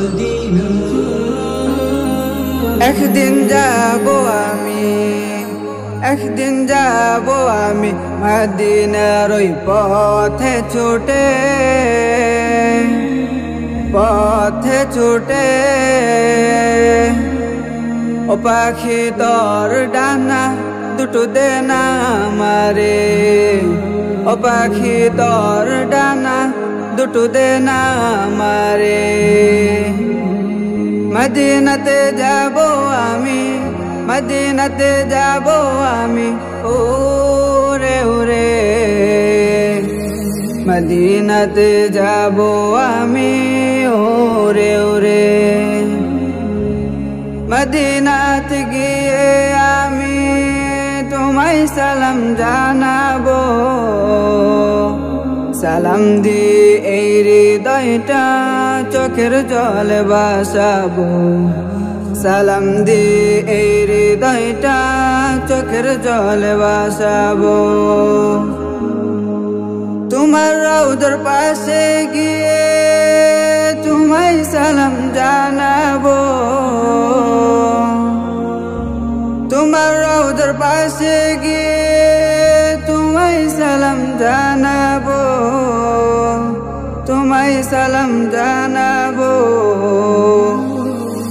Medina একদিন যাবো আমি, একদিন যাবো আমি মদিনার ওই পথে ছুটে, পথে ছুটে। ও পাখি তোর ডানা দুটো দে না আমারে, ও পাখি তোর ডানা দুটো দে না আমারে। মদিনাতে যাবো আমি, মদিনাতে যাবো আমি ওরে ওরে। মদিনাতে যাবো আমি ওরে ওরে। মদিনাতে গিয়ে আমি তোমায় সালাম জানাবো, সালাম দি এই হৃদয়টা চোখের জলে ভাসাবো, সালাম দি এই হৃদয়টা চোখের জলে ভাসাবো। তোমার রওজার পাশে গিয়ে তোমায় সালাম জানাবো, তোমার রওজার পাশে গিয়ে তোমায় সালাম জানাবো, তোমায় সালাম জানাবো।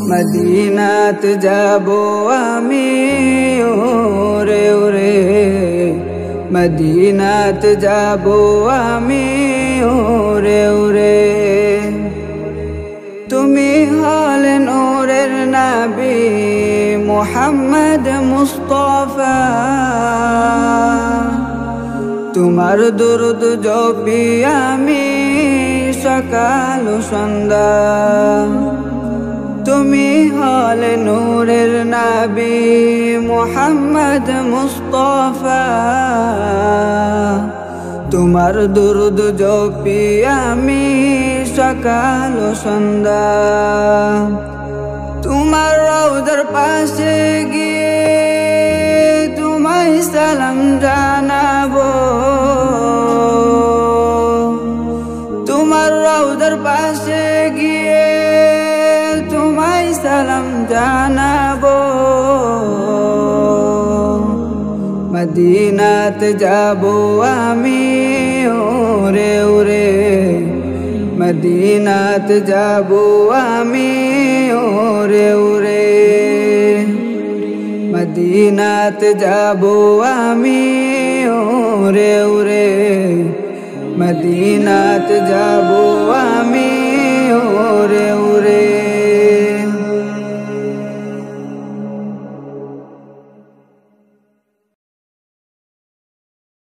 মদিনাত যাবো আমি ওরে ওরে, মদিনাত যাবো আমি ওরে ওরে। তুমি হলে নূরের নবী মুহাম্মদ মুস্তাফা, তোমার দুরুদ জপি আমি সকাল সন্ধ্যা। তুমি হলে নূরের নবী মুহাম্মদ মুস্তাফা, তোমার দুরুদ জপি আমি সকাল সন্ধ্যা। তোমার রওজার পাশে গিয়ে তোমায় সালাম জানাবো, তোমার রওজার পাশে গিয়ে তোমায় সালাম জানাবো। মদিনাত যাবো আমি ওরে ওরে, মদিনাত যাবো আমি ওরে ওরে। মদিনাত যাবো আমি ওরে ওরে, মদিনাত যাবো আমি ওরে ওরে।